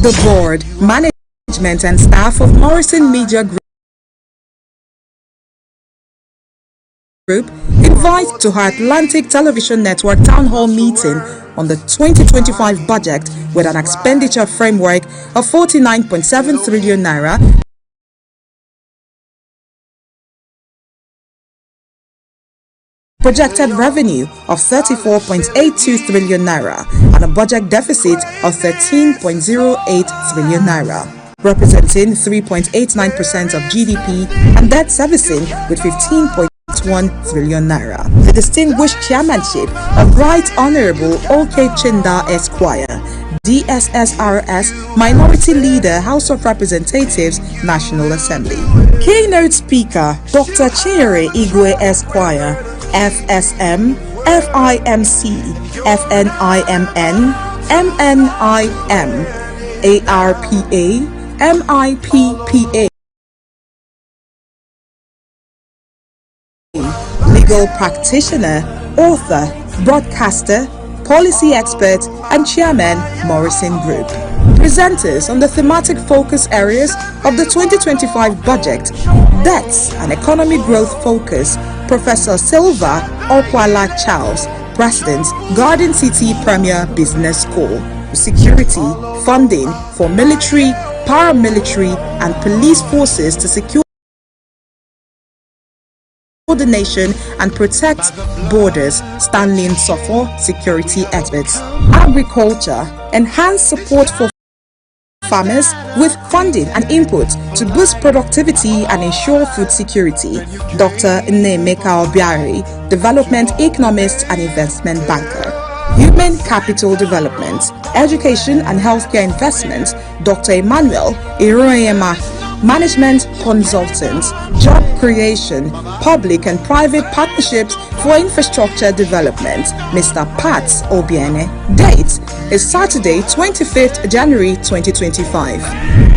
The board, management and staff of Morrison Media Group invite to her Atlantic Television Network Town Hall meeting on the 2025 budget with an expenditure framework of 49.7 trillion naira, projected revenue of 34.82 trillion naira, and a budget deficit of 13.08 trillion naira, representing 3.89% of GDP, and debt servicing with 15.1 trillion naira. The distinguished chairmanship of Right Honorable O.K. Chinda Esquire, DSSRS Minority Leader, House of Representatives, National Assembly. Keynote Speaker Dr. Chinyere Igwe Esquire, FSM, FIMC, FNIMN, MNIM, ARPA, MIPPA, legal practitioner, author, broadcaster, policy expert, and chairman, Morrison Group. Presenters on the thematic focus areas of the 2025 budget: debts and economy growth focus, Professor Silva Okwala Charles, President, Garden City Premier Business School. Security, funding for military, paramilitary, and police forces to secure the nation and protect borders, Stanley Nsofo, security experts. Agriculture, enhance support for farmers with funding and input to boost productivity and ensure food security, Dr. Nnemeka Obiari, development economist and investment banker. Human capital development, education and healthcare investment, Dr. Emmanuel Iroyema, management consultant. Job creation, public and private partnerships for infrastructure development, Mr. Pat Obiene. Date is Saturday, 25th January 2025.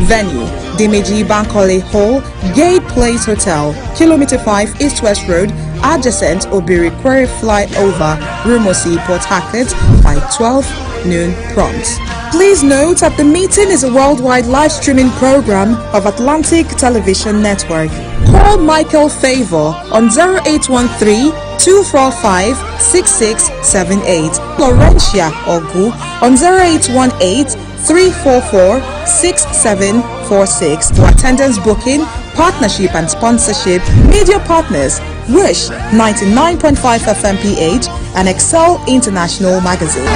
Venue, Dimeji Bankole Hall, Gate Place Hotel, Kilometer 5 East West Road, adjacent Obiri Quarry Flyover, Rumosi, Port Harcourt, by 12 noon prompt. Please note that the meeting is a worldwide live streaming program of Atlantic Television Network. Call Michael Favor on 0813-245-6678. Laurentia Ogu on 0818-344-6746 for attendance booking, partnership and sponsorship. Media partners: Wish 99.5 FM PH and Excel International Magazine.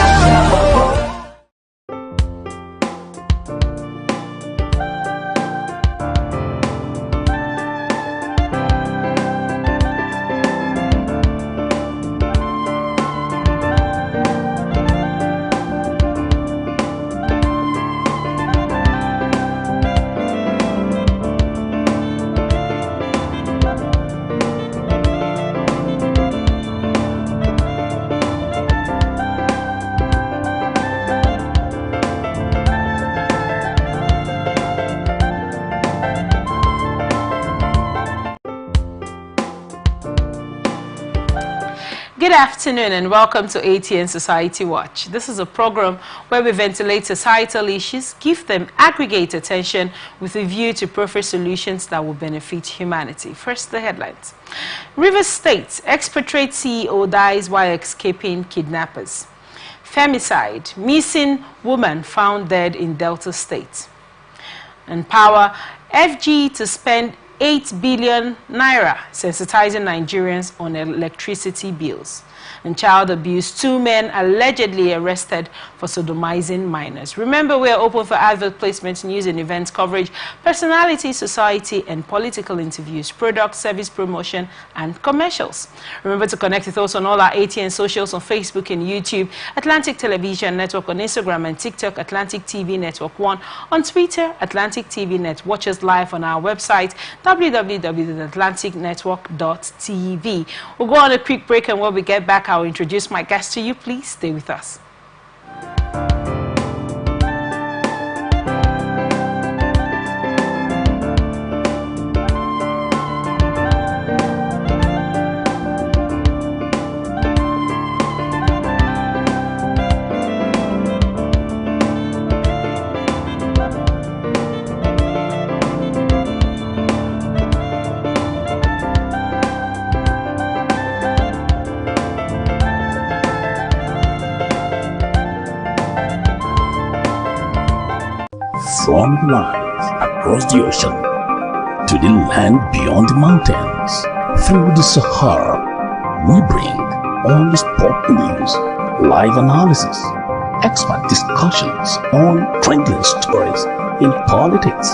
Good afternoon and welcome to ATN Society Watch. This is a program where we ventilate societal issues, give them aggregate attention with a view to proffer solutions that will benefit humanity. First, the headlines. Rivers State, expatriate CEO dies while escaping kidnappers. Femicide, missing woman found dead in Delta State. And power, FG to spend 8 billion naira sensitizing Nigerians on electricity bills. And child abuse, 2 men allegedly arrested for sodomizing minors. Remember, we are open for advert placements, news and events coverage, personality, society and political interviews, product, service promotion and commercials. Remember to connect with us on all our ATN socials on Facebook and YouTube, Atlantic Television Network on Instagram and TikTok, Atlantic TV Network 1, on Twitter, Atlantic TV Net. Watch us live on our website, www.atlanticnetwork.tv. We'll go on a quick break, and when we get back, I'll introduce my guest to you. Please stay with us. strong lines across the ocean, to the land beyond the mountains, through the Sahara, we bring all the sport news, live analysis, expert discussions on trending stories in politics,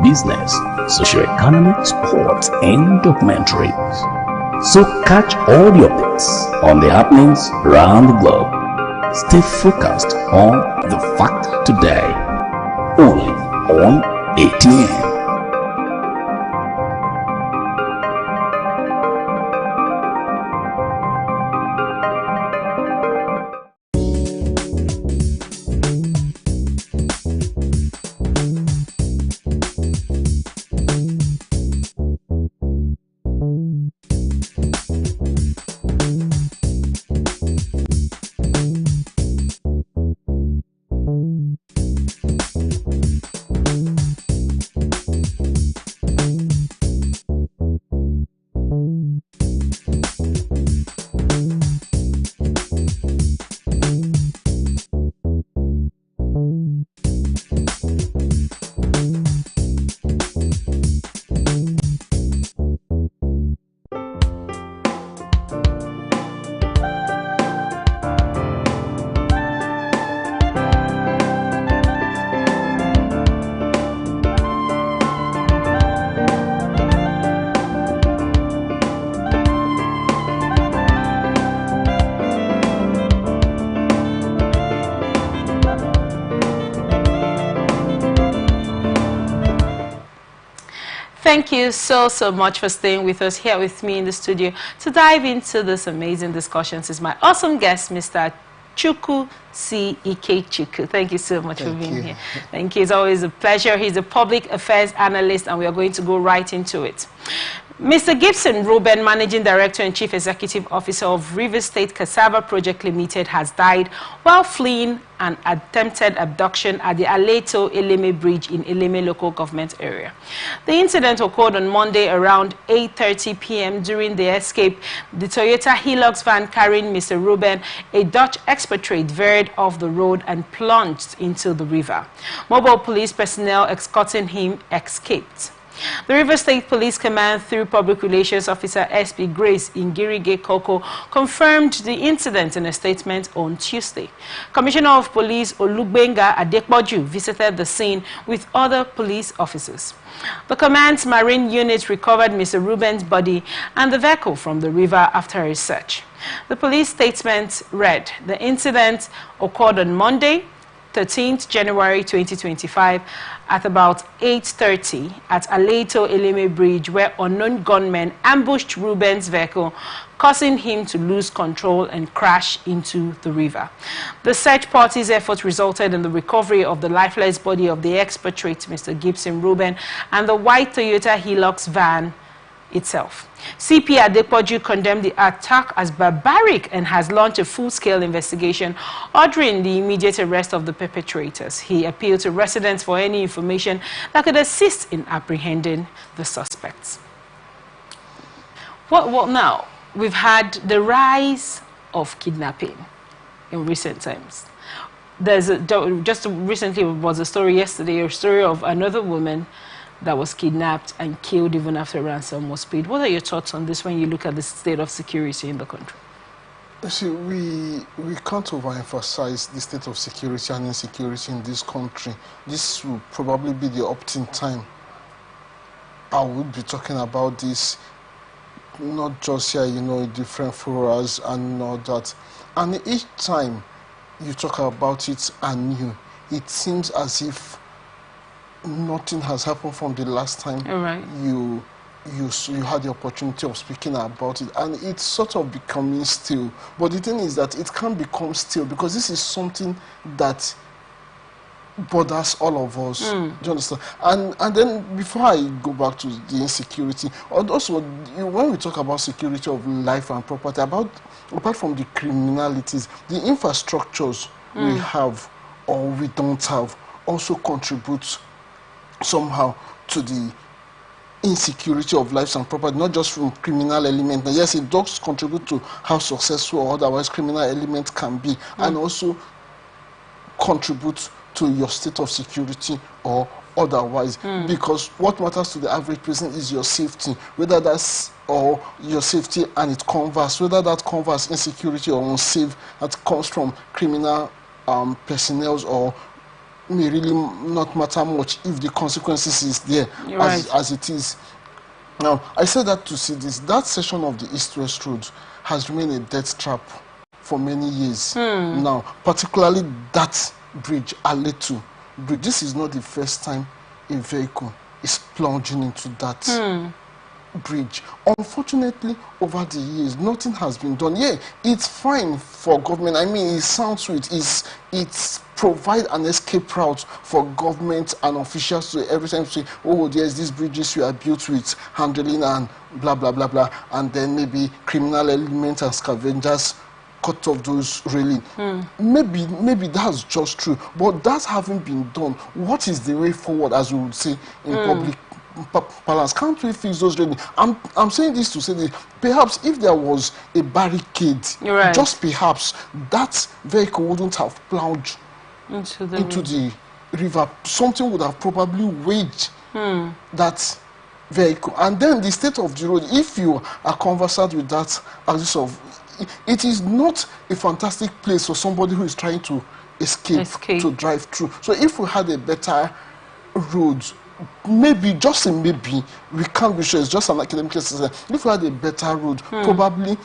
business, socio-economic, sports, and documentaries. So catch all your picks on the happenings around the globe. Stay focused on the fact today, only on ATN. Thank you so much for staying with us here with me in the studio. To dive into this amazing discussions is my awesome guest, Mr. Chukwu C. Ikechukwu. Thank you so much for being here. Thank you. It's always a pleasure. He's a public affairs analyst, and we are going to go right into it. Mr. Gibson Ruben, Managing Director and Chief Executive Officer of River State Cassava Project Limited, has died while fleeing an attempted abduction at the Aleto Eleme Bridge in Eleme local government area. The incident occurred on Monday around 8:30 p.m. During the escape, the Toyota Hilux van carrying Mr. Ruben, a Dutch expatriate, veered off the road and plunged into the river. Mobile police personnel escorting him escaped. The River State Police Command, through Public Relations Officer SP Grace Ingirige Koko, confirmed the incident in a statement on Tuesday. Commissioner of Police Olugbenga Adekboju visited the scene with other police officers. The command's marine unit recovered Mr. Ruben's body and the vehicle from the river after a search. The police statement read, "The incident occurred on Monday, 13th January 2025 at about 8:30 at Aleto Eleme Bridge, where unknown gunmen ambushed Ruben's vehicle, causing him to lose control and crash into the river. The search party's effort resulted in the recovery of the lifeless body of the expatriate, Mr. Gibson Ruben, and the white Toyota Hilux van itself. CP Adepoju condemned the attack as barbaric and has launched a full-scale investigation, ordering the immediate arrest of the perpetrators. He appealed to residents for any information that could assist in apprehending the suspects. Well, now, we've had the rise of kidnapping in recent times. Just recently was a story yesterday, a story of another woman that was kidnapped and killed even after ransom was paid. What are your thoughts on this when you look at the state of security in the country? See, we can't overemphasize the state of security and insecurity in this country. This will probably be the opting time. I would be talking about this, not just here, in different forums and all that. And each time you talk about it anew, it seems as if nothing has happened from the last time you had the opportunity of speaking about it, and it's sort of becoming still. But the thing is that it can't become still because this is something that bothers all of us. Do you understand? And then before I go back to the insecurity, also when we talk about security of life and property, apart from the criminalities, the infrastructures we have or we don't have also contributes somehow to the insecurity of lives and property, not just from criminal element. Yes, it does contribute to how successful or otherwise criminal element can be, and also contribute to your state of security or otherwise, because what matters to the average person is your safety, whether that's or your safety and it converse, whether that converse insecurity or unsafe that comes from criminal personnel or may really not matter much if the consequences is there as it is. Now, I said that to see this. That section of the East-West Road has remained a death trap for many years now, particularly that bridge, Aletu Bridge. This is not the first time a vehicle is plunging into that bridge. Unfortunately, over the years, nothing has been done. Yeah, it's fine for government. I mean, it sounds sweet. It's provide an escape route for government and officials to every time say, oh, there's these bridges you are built with handling and blah, blah, blah, blah. And then maybe criminal elements and scavengers cut off those railing. Maybe that's just true. But that having been done, what is the way forward, as we would say in public balance? Can't we fix those railings? I'm saying this to say that perhaps if there was a barricade, just perhaps that vehicle wouldn't have plowed into the river. Something would have probably weighed that vehicle. And then the state of the road, if you are conversant with that axis of, it is not a fantastic place for somebody who is trying to escape. To drive through. So if we had a better road, maybe, just a maybe, we can't be sure, it's just an academic exercise. If we had a better road, probably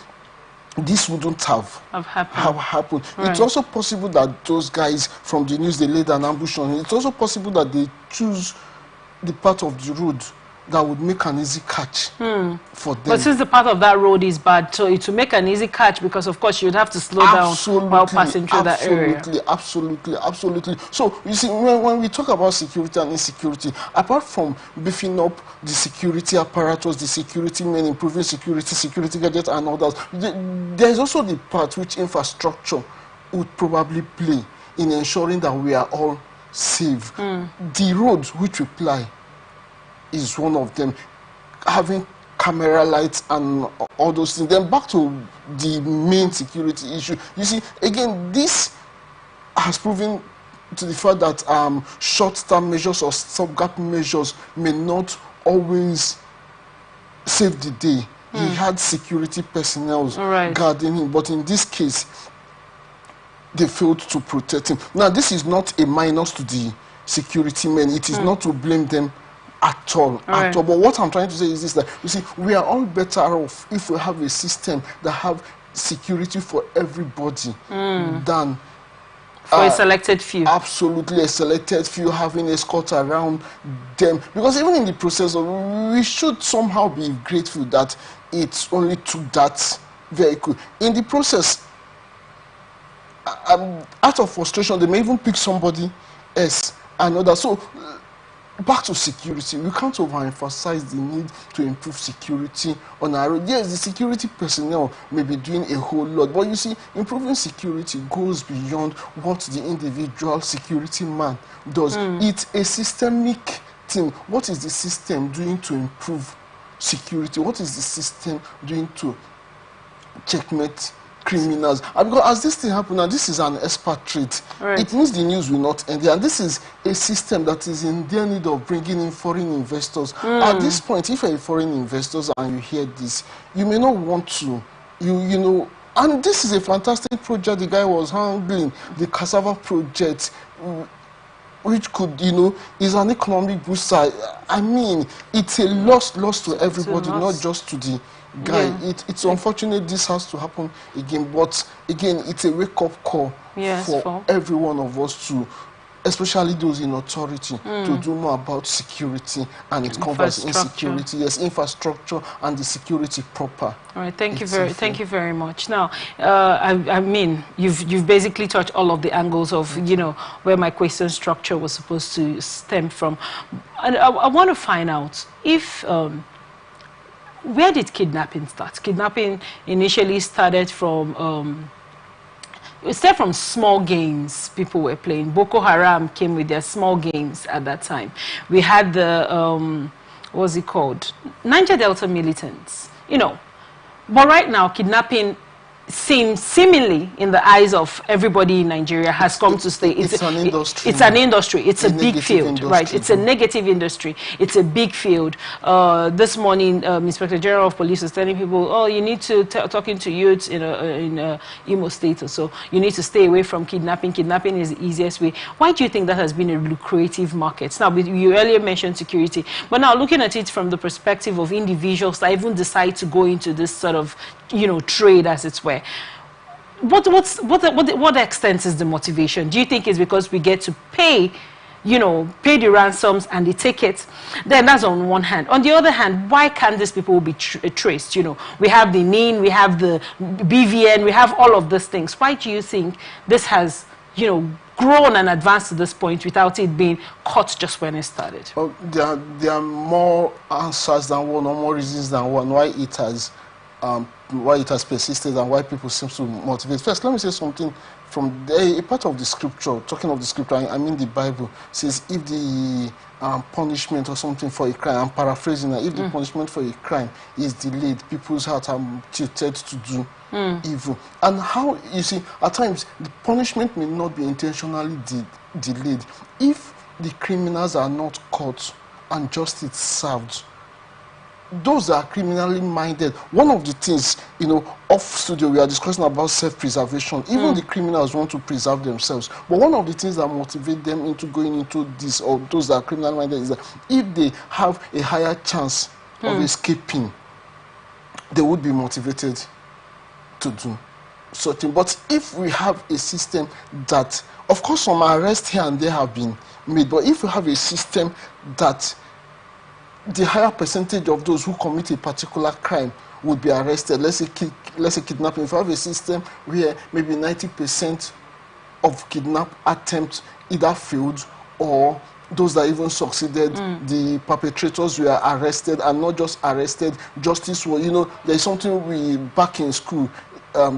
this wouldn't have happened. It's also possible that those guys from the news, they laid an ambush on it. It's also possible that they choose the part of the road that would make an easy catch for them. But since the part of that road is bad, so it will make an easy catch, because of course you'd have to slow down while passing through that area. Absolutely. So you see, when we talk about security and insecurity, apart from beefing up the security apparatus, the security men, improving security gadgets and others, there's also the part which infrastructure would probably play in ensuring that we are all safe. The roads which we ply is one of them, having camera lights and all those things. Then back to the main security issue. You see, again, this has proven to the fact that short-term measures or stopgap measures may not always save the day. He had security personnel guarding him, but in this case, they failed to protect him. Now, this is not a minus to the security men. It is not to blame them at all. But what I'm trying to say is this, that you see, we are all better off if we have a system that have security for everybody than for a selected few. Absolutely, a selected few having escorts around them. Because even in the process, we should somehow be grateful that it only took that vehicle. In the process, out of frustration, they may even pick somebody else, another. So back to security, we can't overemphasize the need to improve security on our road. Yes, the security personnel may be doing a whole lot, but you see, improving security goes beyond what the individual security man does. It's a systemic thing. What is the system doing to improve security? What is the system doing to checkmate criminals? Because as this thing happens, and this is an expert trait, it means the news will not end there. And this is a system that is in their need of bringing in foreign investors. At this point, if you're a foreign investor and you hear this, you may not want to, you know, and this is a fantastic project the guy was handling, the cassava project, which could, you know, is an economic booster. I mean, it's a loss to everybody, not just to the guy. It's unfortunate this has to happen again, but again, it's a wake-up call for every one of us to, especially those in authority, to do more about security and it covers insecurity, infrastructure and the security proper. All right, thank you very much. Now, I mean, you've basically touched all of the angles of, you know, where my question structure was supposed to stem from. And I want to find out if where did kidnapping start? Kidnapping initially started from small games people were playing. Boko Haram came with their small games at that time. We had the, what's it called? Niger Delta militants, you know. But right now, kidnapping seemingly in the eyes of everybody in Nigeria has come to stay. It's an industry. It's an industry. It's a big field, industry. right? It's a negative industry. It's a big field. This morning, Inspector General of Police was telling people, oh, you need to, talking to youths in Imo State or so, you need to stay away from kidnapping. Kidnapping is the easiest way. Why do you think that has been a lucrative market? Now, you earlier mentioned security, but now looking at it from the perspective of individuals that even decide to go into this sort of, trade, as it were. What extent is the motivation? Do you think it's because we get to pay, pay the ransoms and the tickets? Then that's on one hand. On the other hand, why can't these people be traced? We have the NIN, we have the BVN, we have all of these things. Why do you think this has, grown and advanced to this point without it being caught just when it started? Well, there are more answers than one, or more reasons than one why it has persisted and why people seem to motivate. First, let me say something from a part of the scripture. Talking of the scripture, I mean the Bible says if the punishment or something for a crime, I'm paraphrasing that, if the punishment for a crime is delayed, people's hearts are tilted to do evil. And how, you see, at times the punishment may not be intentionally delayed. If the criminals are not caught and justice served, those that are criminally minded, one of the things, off studio, we are discussing about self-preservation. Even the criminals want to preserve themselves. But one of the things that motivate them into going into this, or those that are criminally minded, is that if they have a higher chance of escaping, they would be motivated to do certain. But if we have a system that, of course, some arrests here and there have been made, but if we have a system that the higher percentage of those who commit a particular crime would be arrested, let's say kidnapping. If you have a system where maybe 90% of kidnap attempts either failed or those that even succeeded, the perpetrators were arrested, and not just arrested, justice was, there's something we, back in school,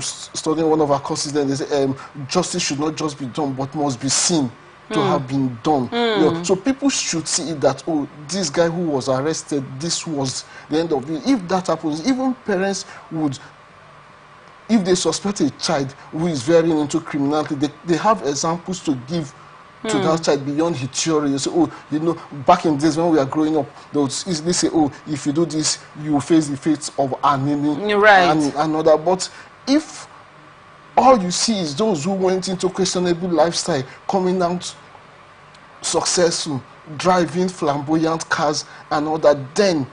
studying one of our courses, then they say justice should not just be done but must be seen to have been done. So people should see it that, oh, this guy who was arrested, this was the end of it. If that happens, even parents would, if they suspect a child who is veering into criminality, they have examples to give to that child beyond his theory. You say, oh, back in days when we are growing up, they would easily say, oh, if you do this, you will face the fate of Anini and another. But if all you see is those who went into questionable lifestyle coming out successful, driving flamboyant cars and all that, then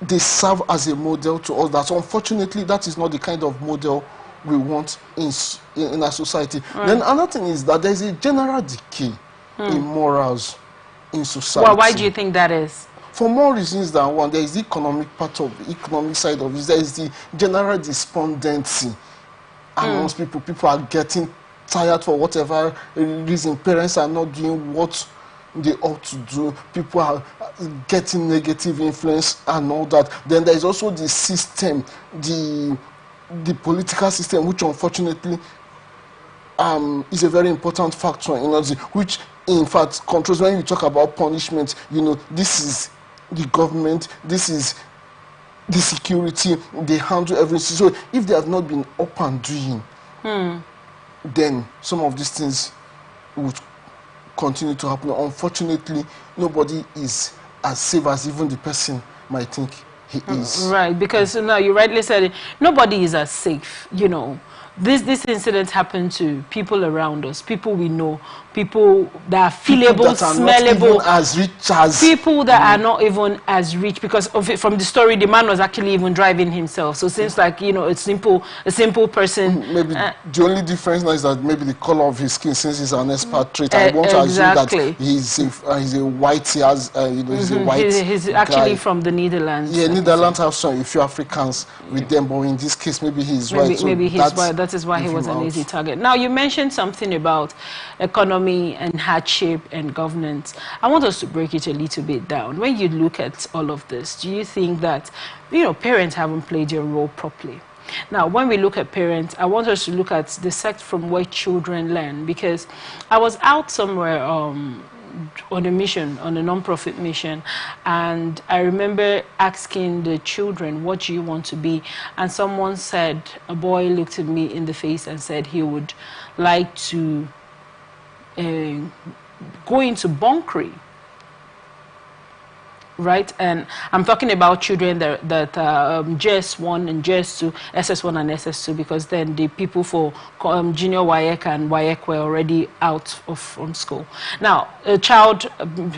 they serve as a model to others. Unfortunately, that is not the kind of model we want in our society. Then another thing is that there is a general decay in morals in society. Well, why do you think that is? For more reasons than one. There is the economic part of the economic side of it. There is the general despondency amongst people. People are getting tired for whatever reason. Parents are not doing what they ought to do. People are getting negative influence and all that. Then there is also the system, the political system, which unfortunately is a very important factor in us, which in fact controls. When you talk about punishment, this is the government, this is the security, they handle everything. So if they have not been up and doing, then some of these things would continue to happen. Unfortunately, nobody is as safe as even the person might think he is. Right, because now you rightly said it, nobody is as safe, This incident happened to people around us, people we know, people that are feelable, smellable, as rich as people that are not even as rich, because of it, from the story, the man was actually even driving himself. So it seems like a simple person. Maybe the only difference now is that maybe the color of his skin, since he's an expatriate. I want to assume that he's a white. He has he's a white. He's actually guy from the Netherlands. Yeah, Netherlands have a few Africans with them, but in this case, maybe he's white. Maybe he's white. That is why he was an easy target. Now, you mentioned something about economy and hardship and governance. I want us to break it a little bit down. When you look at all of this, do you think that, parents haven't played their role properly? Now, when we look at parents, I want us to look at the sect from where children learn, because I was out somewhere on a mission, on a non-profit mission, and I remember asking the children, what do you want to be? And someone said, a boy looked at me in the face and said he would like to go into bunkering. Right, and I'm talking about children that JS1 and JS2, SS1 and SS2, because then the people for junior WAEC and WAEC were already out from school. Now, a child,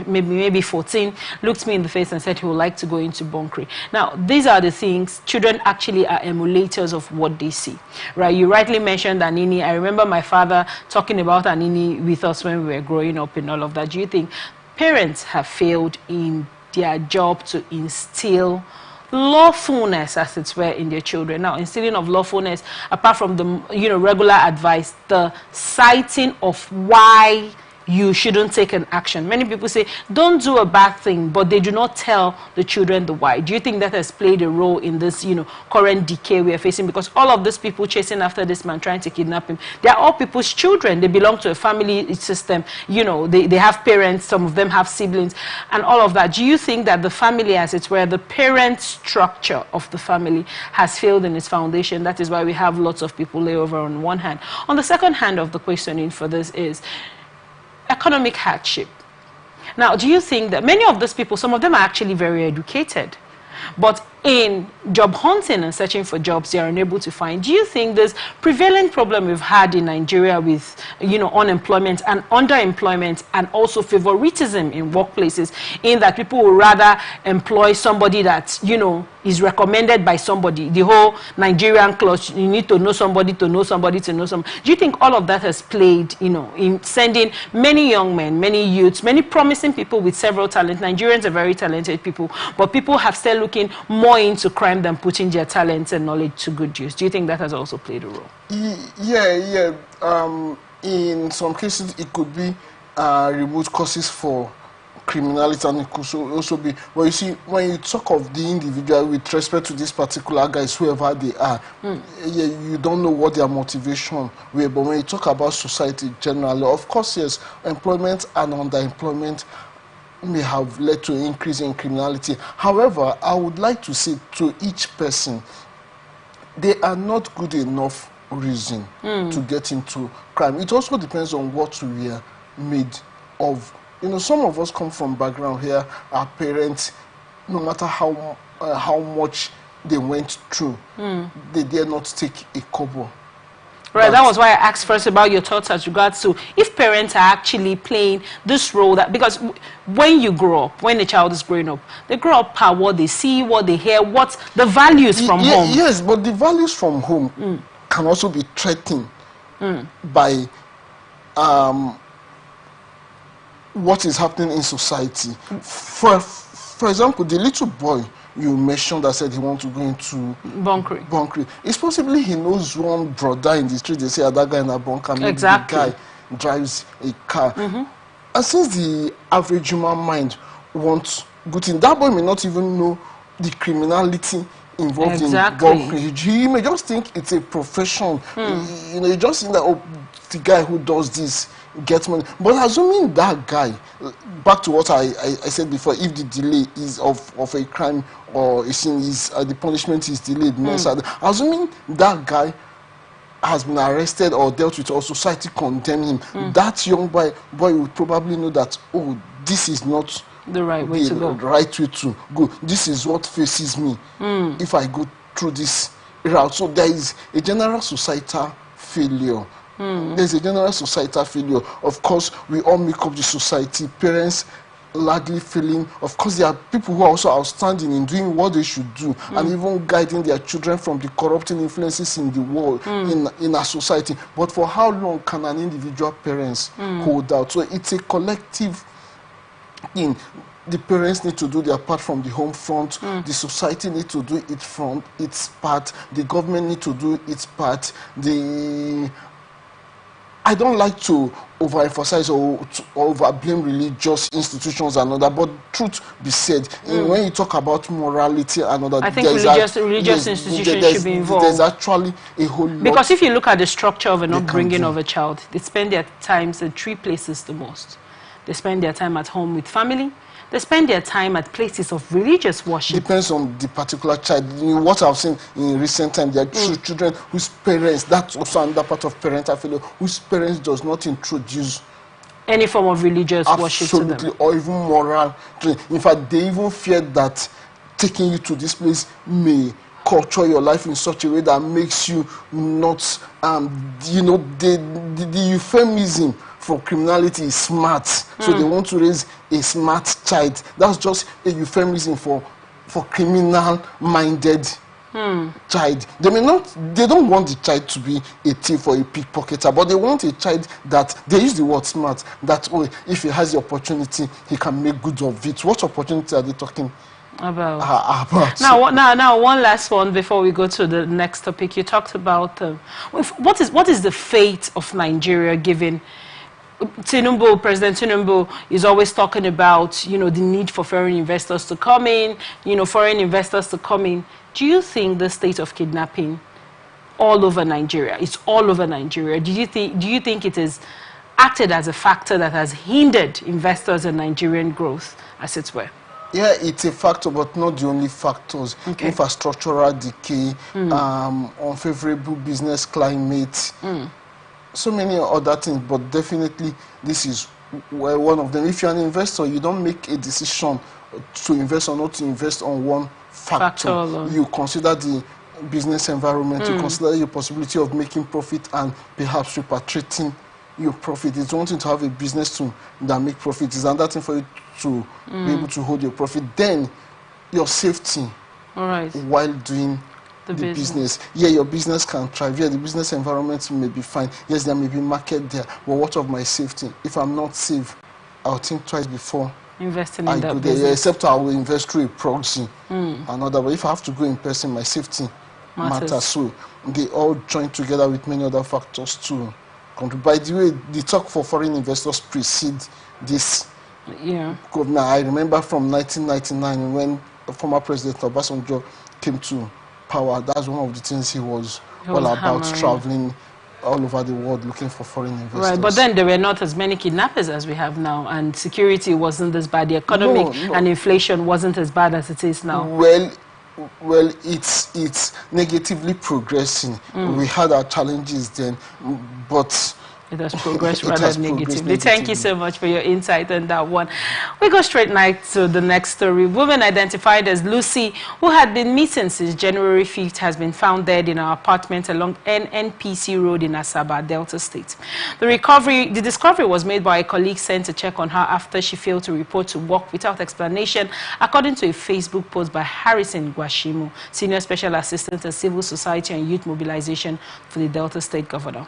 maybe 14, looked me in the face and said he would like to go into bunkering. Now, these are the things, children actually are emulators of what they see, right? You rightly mentioned Anini. I remember my father talking about Anini with us when we were growing up and all of that. Do you think parents have failed in their job to instill lawfulness, as it were, in their children? Now, instilling of lawfulness, apart from the regular advice, the citing of why you shouldn't take an action. Many people say, don't do a bad thing, but they do not tell the children the why. Do you think that has played a role in this, current decay we are facing? Because all of these people chasing after this man, trying to kidnap him, they are all people's children. They belong to a family system. They have parents, some of them have siblings, and all of that. Do you think that the family, as it were, the parent structure of the family has failed in its foundation? That is why we have lots of people lay over on one hand. On the second hand of the questioning for this is economic hardship. Now, do you think that many of these people, some of them are actually very educated, but in job hunting and searching for jobs, they are unable to find? Do you think this prevalent problem we've had in Nigeria with, unemployment and underemployment and also favoritism in workplaces, in that people will rather employ somebody that, is recommended by somebody, the whole Nigerian clause, you need to know somebody to know somebody to know somebody. Do you think all of that has played, in sending many young men, many youths, many promising people with several talents? Nigerians are very talented people, but people have started looking more into crime than putting their talents and knowledge to good use. Do you think that has also played a role? Yeah. In some cases, it could be remote causes for criminality, and it could also be, well, you see, when you talk of the individual with respect to these particular guys, whoever they are, you don't know what their motivation were. But when you talk about society generally, of course, yes, employment and underemployment may have led to an increase in criminality. However, I would like to say to each person, they are not good enough reason to get into crime. It also depends on what we are made of. Some of us come from background here, our parents, no matter how much they went through, they dare not take a kobo. Right, that was why I asked first about your thoughts as regards to if parents are actually playing this role, that because when you grow up, when a child is growing up, they grow up by what they see, what they hear, what the values from home. Yes, but the values from home can also be threatened by what is happening in society. For example, the little boy you mentioned that said he wants to go into bunkering. It's possibly he knows one brother in the street, they say that guy in a bunker, maybe exactly. The guy drives a car. And since the average human mind wants good things, that boy may not even know the criminality involved in bunkering. He may just think it's a profession. You just think that, oh, the guy who does this gets money. But assuming that guy, back to what I said before, if the delay is of a crime or a sin, is the punishment is delayed, assuming that guy has been arrested or dealt with, or society condemn him, that young boy would probably know that, oh, this is not the right way to go. The right way to go. This is what faces me if I go through this route. So there is a general societal failure. There's a general societal failure. Of course, we all make up the society. Parents largely failing. Of course, there are people who are also outstanding in doing what they should do and even guiding their children from the corrupting influences in the world, in our society. But for how long can an individual parents hold out? So it's a collective thing. The parents need to do their part from the home front. The society need to do its part. The government need to do its part. I don't like to overemphasize or overblame religious institutions and other, but truth be said, when you talk about morality and other, I think religious institutions should be involved. There's actually a whole lot. Because if you look at the structure of an upbringing of a child, they spend their times in 3 places the most. They spend their time at home with family. They spend their time at places of religious worship. Depends on the particular child. What I've seen in recent time, there are children whose parents, that's also another part of parental failure, whose parents does not introduce any form of religious worship to them. Absolutely, or even moral training. In fact, they even fear that taking you to this place may culture your life in such a way that makes you not, the euphemism for criminality is smart. So they want to raise a smart child. That's just a euphemism for criminal-minded child. They don't want the child to be a thief or a pickpocketer, but they want a child that, they use the word smart, that if he has the opportunity, he can make good of it. What opportunity are they talking about? Now, one last one before we go to the next topic. You talked about what is the fate of Nigeria given President Tinubu is always talking about, the need for foreign investors to come in, Do you think the state of kidnapping all over Nigeria, it's all over Nigeria, do you think it is acted as a factor that has hindered investors and Nigerian growth, as it were? Yeah, it's a factor, but not the only factors. Okay. Infrastructural decay, unfavorable business climate, so many other things, but definitely this is one of them. If you're an investor, you don't make a decision to invest or not to invest on one factor. You consider the business environment, you consider the possibility of making profit and perhaps repatriating your profit. It's one thing to have a business that make profit. It's another thing for you to be able to hold your profit. Then your safety while doing the business. Yeah, your business can thrive. Yeah, the business environment may be fine. Yes, there may be market there. But what of my safety? If I'm not safe, I'll think twice before investing in that business. Yeah, except I will invest through a proxy. Another. But if I have to go in person, my safety matters. So they all join together with many other factors too. By the way, the talk for foreign investors precede this. Yeah. I remember from 1999 when former President Obasanjo came to power. That's one of the things he was all about, traveling all over the world looking for foreign investors. Right, but then there were not as many kidnappers as we have now, and security wasn't as bad. The economic and inflation wasn't as bad as it is now. Well, it's negatively progressing. We had our challenges then, but it has progressed rather negatively. Thank you so much for your insight on that one. We go straight now to the next story. Woman identified as Lucy, who had been missing since January 5th, has been found dead in her apartment along NNPC Road in Asaba, Delta State. The discovery was made by a colleague sent to check on her after she failed to report to work without explanation, according to a Facebook post by Harrison Gwashimu, Senior Special Assistant to Civil Society and Youth Mobilization for the Delta State Governor.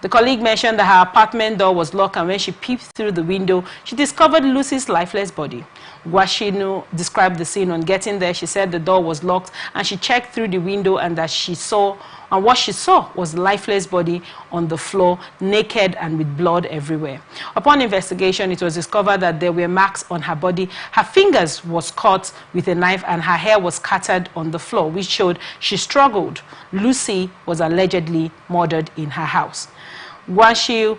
The colleague mentioned that her apartment door was locked, and when she peeped through the window, she discovered Lucy's lifeless body. Gwashinu described the scene. On getting there, she said the door was locked, and she checked through the window, and what she saw was a lifeless body on the floor, naked and with blood everywhere. Upon investigation, it was discovered that there were marks on her body. Her fingers was cut with a knife, and her hair was scattered on the floor, which showed she struggled. Lucy was allegedly murdered in her house. Gwashiu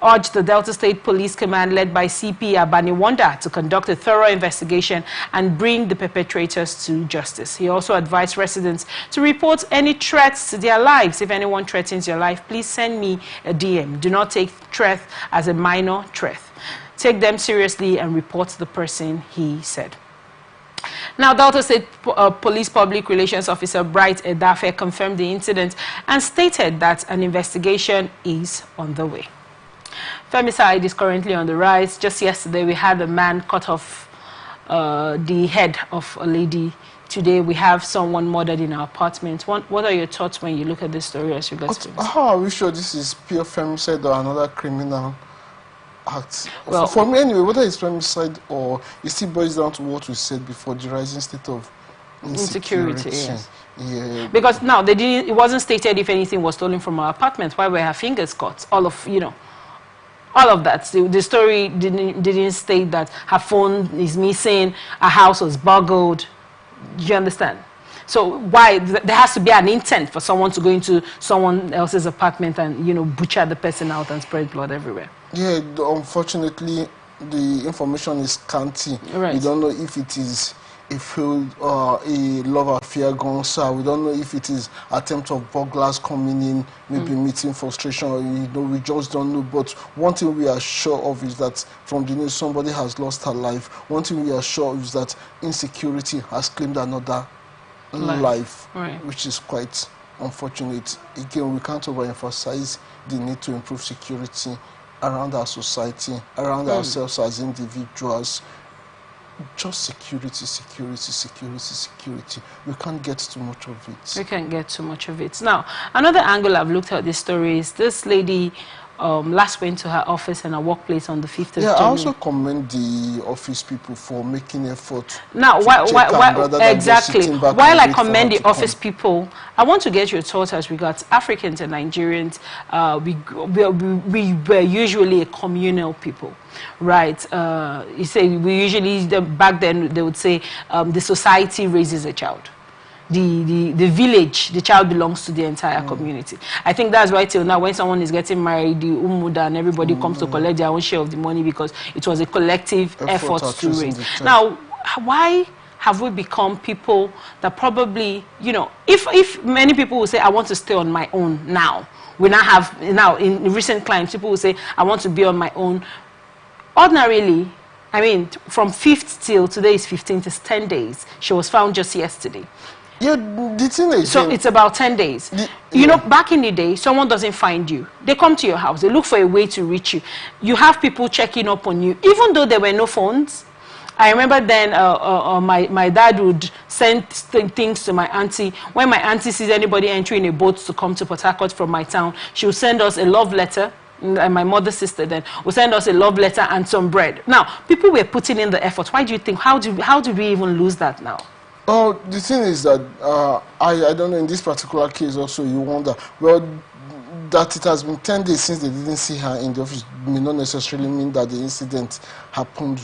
urged the Delta State Police Command, led by CP Abaniwanda, to conduct a thorough investigation and bring the perpetrators to justice. He also advised residents to report any threats to their lives. If anyone threatens your life, please send me a DM. Do not take threat as a minor threat. Take them seriously and report the person, he said. Now, Delta State Police Public Relations Officer Bright Edafe confirmed the incident and stated that an investigation is on the way. Femicide is currently on the rise. Just yesterday, we had a man cut off the head of a lady. Today, we have someone murdered in our apartment. What are your thoughts when you look at this story as regards to this? How are we sure this is pure femicide or another criminal act? Well, for me anyway, whether it's femicide or it still boils down to what we said before, the rising state of insecurity. Yes. Yeah. Because now it wasn't stated if anything was stolen from our apartment. Why were her fingers cut? All of that. The story didn't state that her phone is missing, her house was burgled. Do you understand? So why there has to be an intent for someone to go into someone else's apartment and butcher the person out and spread blood everywhere? Yeah, unfortunately, the information is scanty. Right. We don't know if it is a failed a love affair gone sour. We don't know if it is attempt of burglars coming in, maybe meeting frustration, or we just don't know. But one thing we are sure of is that from the news somebody has lost her life. One thing we are sure of is that insecurity has claimed another life. Right. Which is quite unfortunate. Again, we can't overemphasize the need to improve security around our society, around ourselves as individuals. Just security, security, security, security. We can't get too much of it. We can't get too much of it. Now, another angle I've looked at this story is this lady last went to her office and her workplace on the 5th of January. I also commend the office people for making effort. Now, exactly. While I commend the office people, I want to get your thoughts as regards Africans and Nigerians. We were usually a communal people, right? You say we usually, back then they would say the society raises a child. The village, the child belongs to the entire community. I think that's why till now when someone is getting married, the umuda and everybody comes to collect their own share of the money because it was a collective effort to raise. Now, why have we become people that probably, if many people will say, I want to stay on my own now. We now have, in recent climes, people will say, I want to be on my own. Ordinarily, I mean, from 5th till today is 15th, it's 10 days. She was found just yesterday. Yeah, the thing is, so it's about 10 days. Back in the day, someone doesn't find you. They come to your house. They look for a way to reach you. You have people checking up on you. Even though there were no phones, I remember then my dad would send things to my auntie. When my auntie sees anybody entering a boat to come to Port Harcourt from my town, she will send us a love letter. And my mother's sister then will send us a love letter and some bread. Now, people were putting in the effort. Why do you think, how do we even lose that now? Oh, the thing is that I don't know, in this particular case also you wonder, well, that it has been 10 days since they didn't see her in the office may not necessarily mean that the incident happened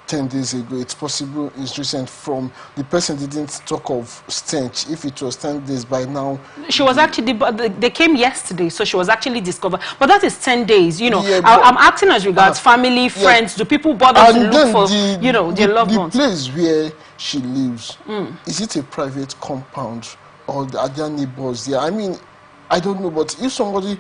10 days ago. It's possible it's recent. From the person didn't talk of stench. If it was 10 days by now. She was actually, they came yesterday, so she was actually discovered. But that is 10 days, I'm acting as regards family, friends. Do people bother to look for, their loved ones? The place where she lives, is it a private compound or are there neighbors there? I mean, I don't know, but if somebody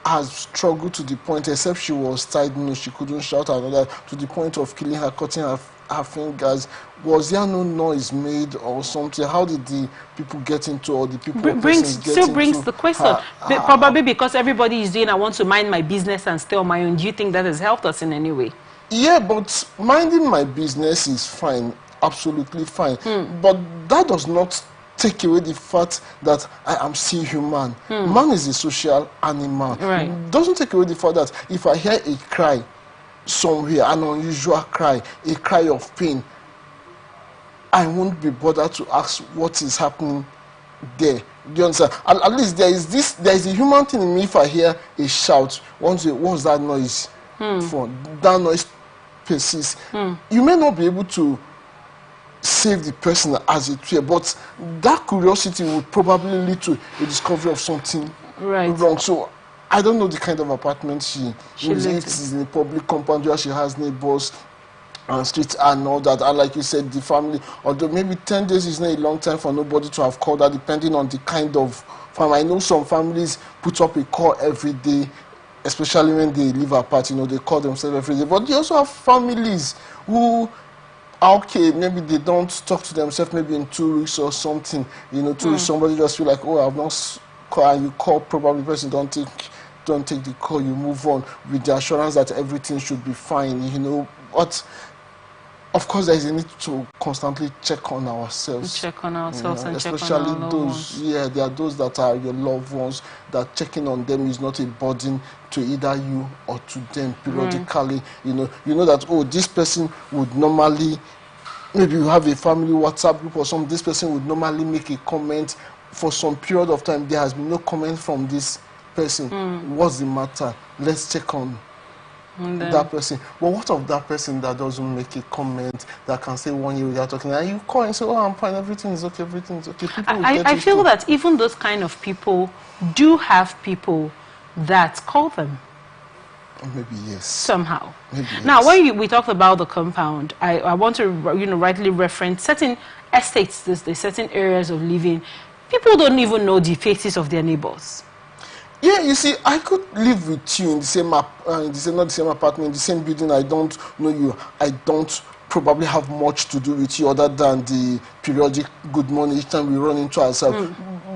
has struggled to the point, except she was tied, she couldn't shout another, to the point of killing her, cutting her fingers, was there no noise made or something? How did the people get into, or the people brings the question. Probably because everybody is doing, I want to mind my business and stay on my own. Do you think that has helped us in any way? Yeah, but minding my business is fine, absolutely fine. But that does not take away the fact that I am still human. Man is a social animal. Right. Doesn't take away the fact that if I hear a cry somewhere, an unusual cry, a cry of pain, I won't be bothered to ask what is happening there. Do you understand? At least there is a human thing in me. If I hear a shout, what's that noise for? That noise persists. You may not be able to save the person as it were, but that curiosity would probably lead to a discovery of something wrong. So I don't know the kind of apartment she lives. If it's in a public compound where she has neighbors and streets and all that, and like you said, the family, although maybe 10 days is not a long time for nobody to have called her, depending on the kind of farm. I know some families put up a call every day, especially when they live apart, they call themselves every day. But they also have families who, okay, maybe they don't talk to themselves maybe in 2 weeks or something. 2 weeks, somebody just feel like, oh, I've not called, and you call, probably the person don't take the call, you move on with the assurance that everything should be fine, But of course, there is a need to constantly check on ourselves. Check on ourselves and especially check on our those, there are those that are your loved ones, that checking on them is not a burden to either you or to them periodically. You know that, oh, this person would normally, maybe you have a family WhatsApp group or something, this person would normally make a comment. For some period of time, there has been no comment from this person. What's the matter? Let's check on that person. But what of that person that doesn't make a comment, that can say 1 year without talking, and you call and say, oh, I'm fine, everything is okay, everything is okay. I feel that even those kind of people do have people that call them. Maybe yes. Somehow. Maybe yes. Now, when we talked about the compound, I want to, rightly reference certain estates, there's certain areas of living. People don't even know the faces of their neighbors. Yeah, you see, I could live with you in the same, not the same apartment, the same building. I don't know you. I don't probably have much to do with you other than the periodic good morning each time we run into ourselves.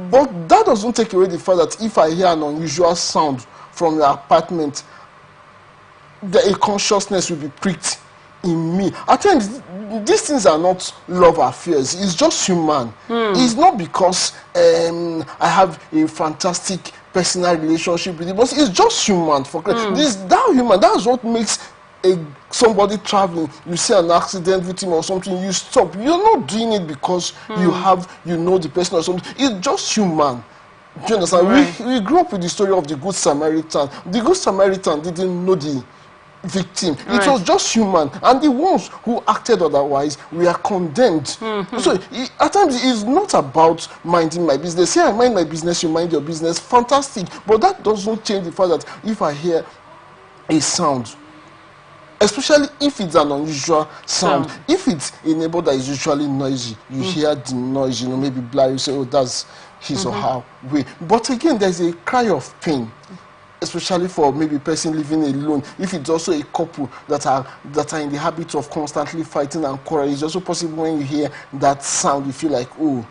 But that doesn't take away the fact that if I hear an unusual sound from your apartment, a consciousness will be pricked in me. I think these things are not love affairs. It's just human. It's not because I have a fantastic personal relationship with you, but it's just human. That's what makes somebody traveling. You see an accident with him or something, you stop. You're not doing it because you know the person or something. It's just human. Do you understand? Right. We grew up with the story of the Good Samaritan. The Good Samaritan didn't know the victim. Right. It was just human, and the ones who acted otherwise were condemned. So at times it's not about minding my business. Say I mind my business, you mind your business, fantastic, but that doesn't change the fact that if I hear a sound, especially if it's an unusual sound, if it's a neighbor that is usually noisy, you hear the noise, maybe blare, you say, oh, that's his or her way. But again, there's a cry of pain, especially for maybe a person living alone. If it's also a couple that are in the habit of constantly fighting and quarreling, it's also possible when you hear that sound, you feel like, oh,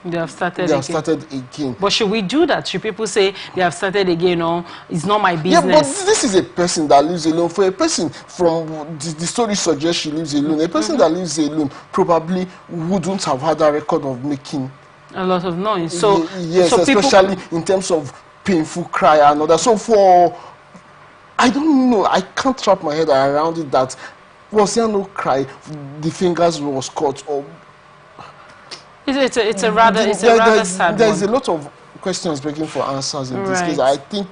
they have started again. But should we do that? Should people say they have started again, or it's not my business? Yeah, but this is a person that lives alone. For a person, from the story suggests she lives alone, a person that lives alone probably wouldn't have had a record of making a lot of noise. So yes, so especially in terms of painful cry and other. So I don't know, I can't wrap my head around it. That was there no cry? The fingers was cut, or it's a rather sad one. There's a lot of questions begging for answers in this case. I think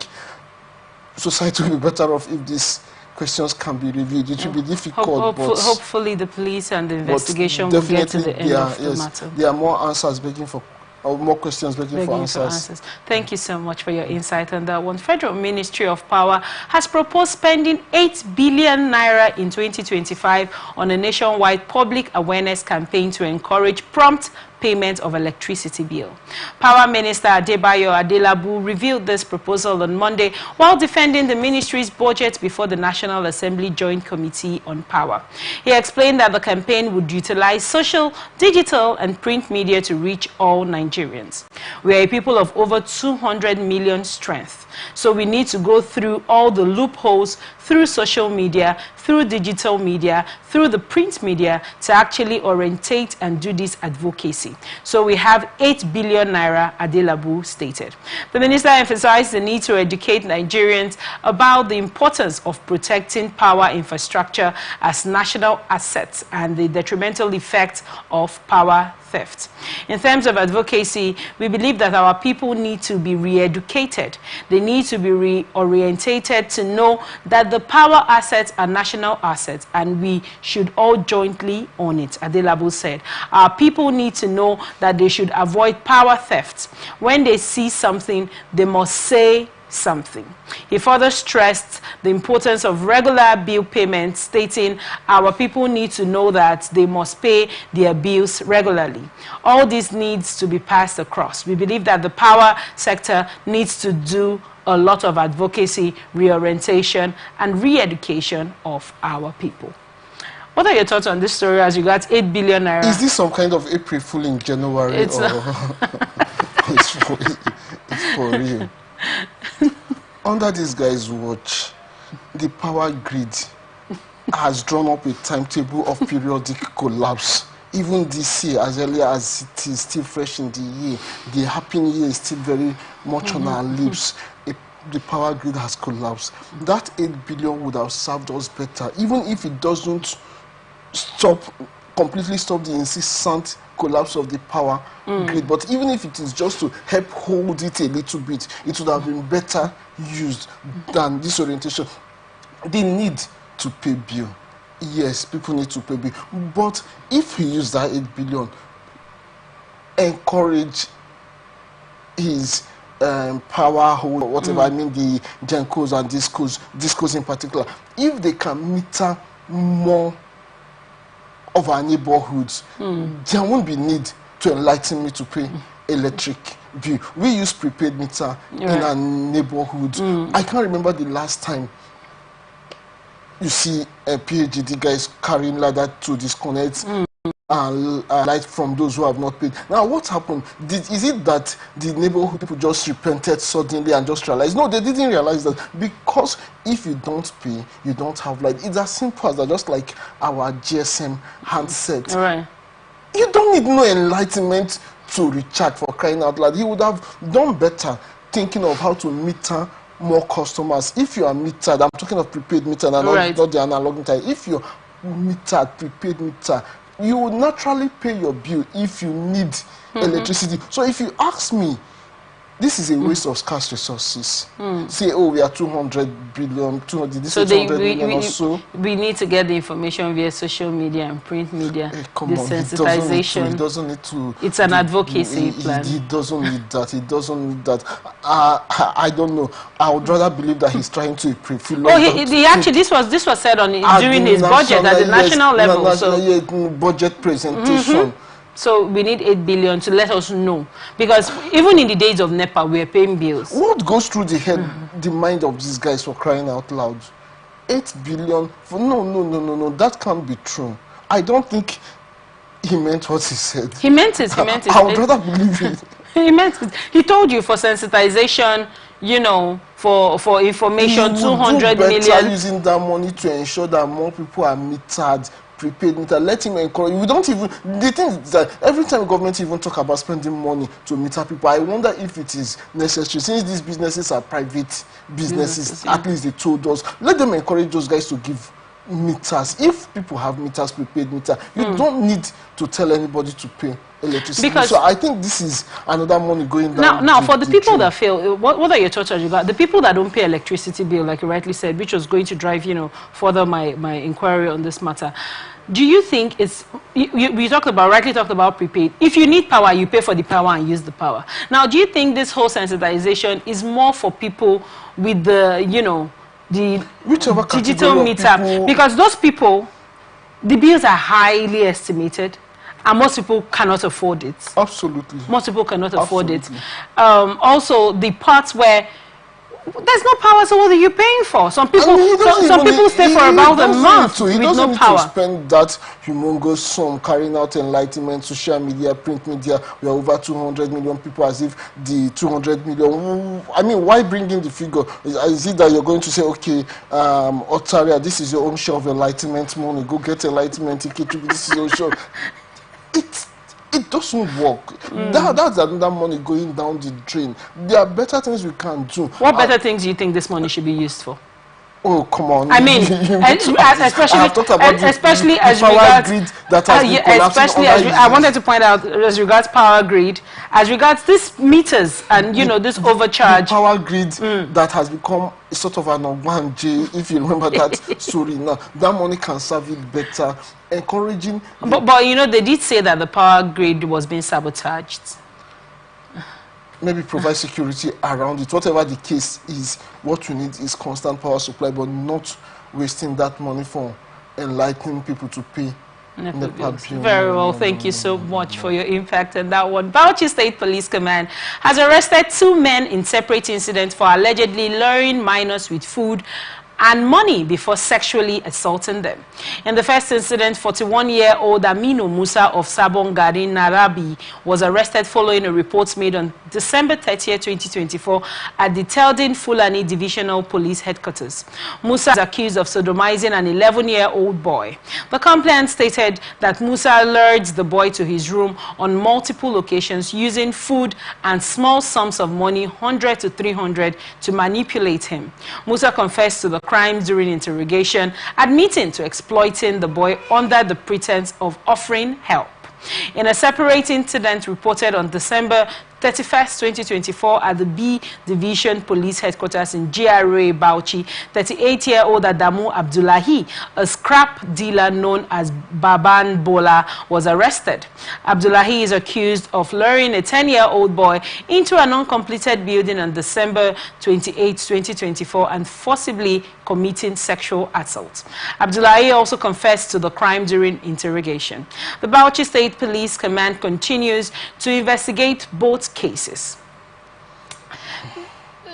society will be better off if these questions can be reviewed. It will be difficult, but hopefully the police and the investigation will get to the end of the matter. There are more answers begging for, or more questions begging for answers. Thank you so much for your insight on that one. Federal Ministry of Power has proposed spending 8 billion naira in 2025 on a nationwide public awareness campaign to encourage prompt payment of electricity bill. Power Minister Adebayo Adelabu revealed this proposal on Monday while defending the ministry's budget before the National Assembly Joint Committee on Power. He explained that the campaign would utilize social, digital, and print media to reach all Nigerians. We are a people of over 200 million strength, so we need to go through all the loopholes through social media, through digital media, through the print media to actually orientate and do this advocacy. So we have 8 billion naira, Adelabu stated. The minister emphasized the need to educate Nigerians about the importance of protecting power infrastructure as national assets and the detrimental effects of power theft. In terms of advocacy, we believe that our people need to be re-educated. They need to be reorientated to know that the power assets are national assets and we should all jointly own it, Adelabu said. Our people need to know that they should avoid power theft. When they see something, they must say something. He further stressed the importance of regular bill payments, stating our people need to know that they must pay their bills regularly. All this needs to be passed across. We believe that the power sector needs to do a lot of advocacy, reorientation, and re-education of our people. What are your thoughts on this story as regards 8 billion naira? Is this some kind of April Fool in January? It's it's for real. Under this guy's watch, the power grid has drawn up a timetable of periodic collapse. Even this year, as early as it is still fresh in the year, the happy year is still very much on our lips. The power grid has collapsed. That 8 billion would have served us better, even if it doesn't completely stop the incessant collapse of the power grid. But even if it is just to help hold it a little bit, it would have been better used than this orientation. They need to pay bill. Yes, people need to pay bill. But if he used that 8 billion, encourage his power hold or whatever, I mean the gencos and discos in particular, if they can meter more of our neighborhoods, there won't be need to enlighten me to pay electric bill. We use prepaid meter in our neighborhoods. I can't remember the last time you see a PhD guys carrying ladder to disconnect light from those who have not paid. Now, what happened? Is it that the neighborhood people just repented suddenly and just realized? No, they didn't realize that, because if you don't pay, you don't have light. It's as simple as that, just like our GSM handset. Right. You don't need no enlightenment to recharge, for crying out loud. He would have done better thinking of how to meter more customers. If you are metered, I'm talking of prepaid meter and not the analog meter. If you're metered, prepaid meter, you would naturally pay your bill if you need electricity. So if you ask me, this is a waste of scarce resources. Say, oh, we are 200 billion, 200 billion or so. We need to get the information via social media and print media. Come on, sensitization. he doesn't need to. It's an advocacy plan. He doesn't need that. He doesn't need that. I don't know. I would rather believe that he's trying to he actually, this was said on during his budget at the national level. Budget presentation. So we need 8 billion to let us know, because even in the days of NEPA, we are paying bills. What goes through the mind of these guys, for crying out loud? 8 billion? No, that can't be true. I don't think he meant what he said. He meant it. I would rather believe it. He meant it. He told you for sensitization, you know, for information, 200 million. Using that money to ensure that more people are metered, prepaid meter. Let him encourage. We don't even, the thing is that every time government even talk about spending money to meter people, I wonder if it is necessary, since these businesses are private businesses. At least they told us, let them encourage those guys to give meters. If people have meters, prepaid meter, you don't need to tell anybody to pay electricity. Because so I think this is another money going down. Now for the people that fail, what are your thoughts about the people that don't pay electricity bill, like you rightly said, which was going to drive, you know, further my inquiry on this matter? Do you think it's, we rightly talked about prepaid. If you need power, you pay for the power and use the power. Now, do you think this whole sensitization is more for people with the, you know, the digital meter? Because those people, the bills are highly estimated, and most people cannot afford it. Absolutely. Most people cannot afford it. Also, the parts where there's no power, so what are you paying for? Some people, some people stay for about a month with no power. To spend that humongous sum carrying out enlightenment, social media, print media. We are over 200 million people, as if the 200 million. I mean, why bring in the figure? Is it that you're going to say, okay, Otaria, this is your own share of enlightenment money. Go get enlightenment. This is your show. It doesn't work. That's another money going down the drain. There are better things we can do. What better things do you think this money should be used for? Oh, come on. I mean, especially as regards grid that has been especially as I wanted to point out, as regards power grid, as regards these meters and, you know, this overcharge. The power grid that has become sort of an Obanje, if you remember that story now. That money can serve it better. Encouraging. But you know, they did say that the power grid was being sabotaged. Maybe provide security around it. Whatever the case is, what we need is constant power supply, but not wasting that money for enlightening people to pay. Very well, thank you so much for your impact on that one. Bauchi State Police Command has arrested 2 men in separate incidents for allegedly luring minors with food and money before sexually assaulting them. In the first incident, 41-year-old Aminu Musa of Sabon Garin Narabi was arrested following a report made on December 30, 2024 at the Teldin Fulani Divisional Police Headquarters. Musa is accused of sodomizing an 11-year-old boy. The complaint stated that Musa lured the boy to his room on multiple occasions using food and small sums of money, 100 to 300, to manipulate him. Musa confessed to the crimes during interrogation, admitting to exploiting the boy under the pretense of offering help. In a separate incident reported on December 31st, 2024, at the B Division Police Headquarters in GRA, Bauchi, 38-year-old Adamu Abdullahi, a scrap dealer known as Baban Bola, was arrested. Abdullahi is accused of luring a 10-year-old boy into an uncompleted building on December 28, 2024, and forcibly committing sexual assault. Abdullahi also confessed to the crime during interrogation. The Bauchi State Police Command continues to investigate both cases.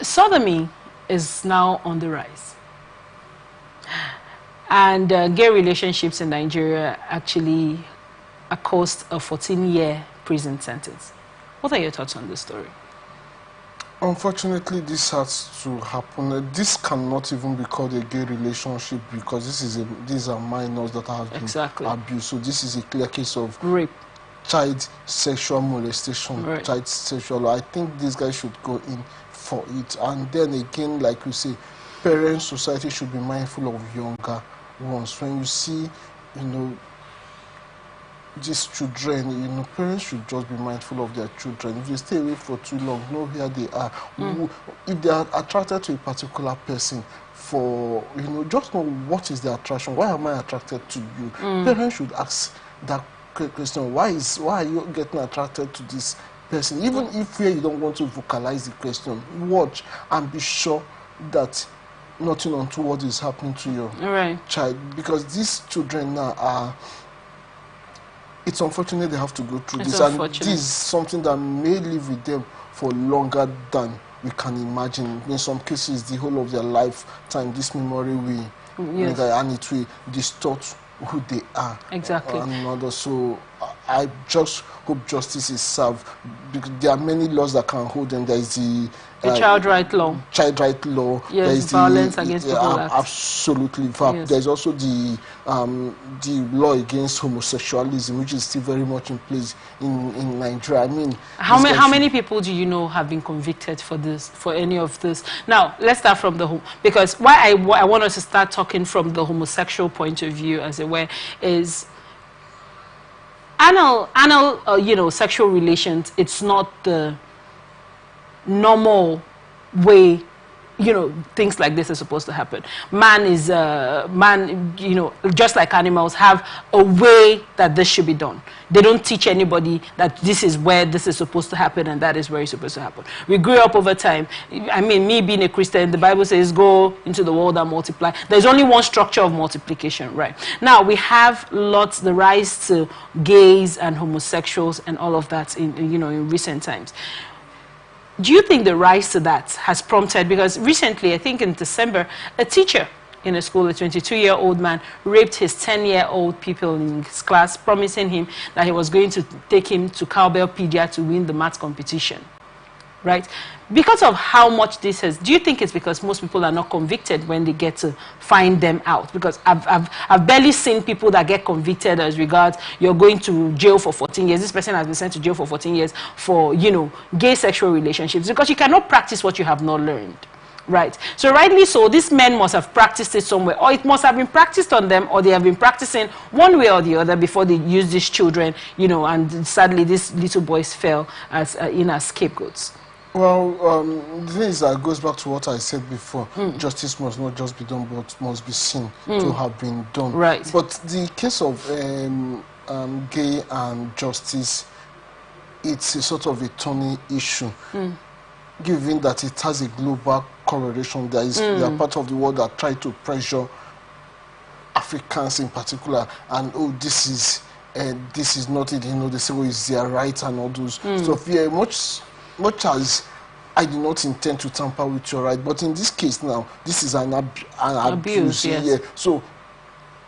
Sodomy is now on the rise. And gay relationships in Nigeria actually cost a 14-year prison sentence. What are your thoughts on this story? Unfortunately, this has to happen. This cannot even be called a gay relationship because these are minors that have been abused. So this is a clear case of rape, child sexual molestation, right. Child sexual. I think these guys should go in for it. And then again, like you say, parents, society should be mindful of younger ones. When you see, these children, parents should just be mindful of their children. If they stay away for too long, know where they are. If they are attracted to a particular person, just know what is the attraction. Why am I attracted to you? Parents should ask that question. Why are you getting attracted to this person? Even if you don't want to vocalize the question, watch and be sure that nothing untoward is happening to your child. Because these children now are... It's unfortunate they have to go through this, and this is something that may live with them for longer than we can imagine. In some cases, the whole of their lifetime, this memory and it will distort who they are. Exactly. So I just hope justice is served, because there are many laws that can hold them. There is the child right law. Child right law. Yes, there is violence against people. Absolutely. Yes. There is also the law against homosexualism, which is still very much in place in Nigeria. I mean, how many people do you know have been convicted for any of this? Now, let's start from because why I want us to start talking from the homosexual point of view, as it were, is anal sexual relations. It's not the normal way things like this are supposed to happen. Man, just like animals, have a way that this should be done. They don't teach anybody that this is where this is supposed to happen and that is where it's supposed to happen. We grew up over time. I mean, me being a Christian, the Bible says, go into the world and multiply. There's only one structure of multiplication, right? Now, we have the rise to gays and homosexuals and all of that in recent times. Do you think the rise to that has prompted, because recently, I think in December, a teacher in a school, a 22-year-old man, raped his 10-year-old pupil in his class, promising him that he was going to take him to Cowbellpedia to win the maths competition, right? Because of how much this has, do you think it's because most people are not convicted when they get to find them out? Because I've barely seen people that get convicted as regards you're going to jail for 14 years. This person has been sent to jail for 14 years for, gay sexual relationships, because you cannot practice what you have not learned. Right. So rightly so, these men must have practiced it somewhere, or it must have been practiced on them, or they have been practicing one way or the other before they use these children, and sadly these little boys fell as scapegoats. Well, the thing is that goes back to what I said before. Justice must not just be done, but must be seen to have been done. Right. But the case of gay and justice, it's a sort of a thorny issue, given that it has a global correlation. There are part of the world that try to pressure Africans in particular, and this is not it. They say, it's their right and all those stuff. Yeah, much as I do not intend to tamper with your right, but in this case now, this is an abuse. Yes. Yeah. So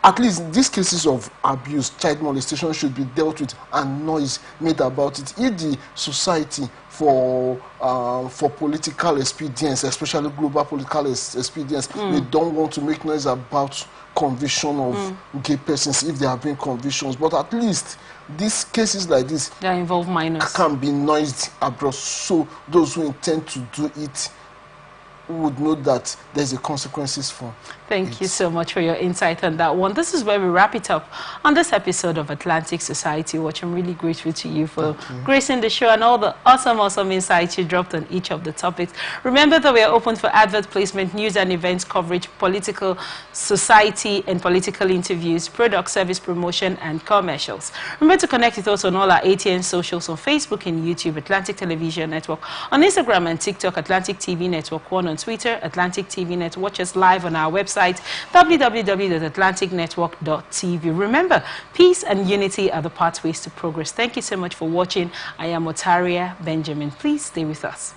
at least these cases of abuse, child molestation, should be dealt with and noise made about it. If the society for political expedience, especially global political expedience, they don't want to make noise about conviction of gay persons if there have been convictions, but at least these cases like this that involve minors can be noised abroad, so those who intend to do it would know that there's a consequences for. Thank you so much for your insight on that one. This is where we wrap it up on this episode of Atlantic Society Watch. I'm really grateful to you for gracing the show and all the awesome insights you dropped on each of the topics. Remember that we are open for advert placement, news and events coverage, political, society and political interviews, product service promotion and commercials. Remember to connect with us on all our ATN socials on Facebook and YouTube, Atlantic Television Network, on Instagram and TikTok, Atlantic TV Network 1, on Twitter, Atlantic TV Net. Watch us live on our website, www.atlanticnetwork.tv. Remember, peace and unity are the pathways to progress. Thank you so much for watching. I am Otaria Benjamin. Please stay with us.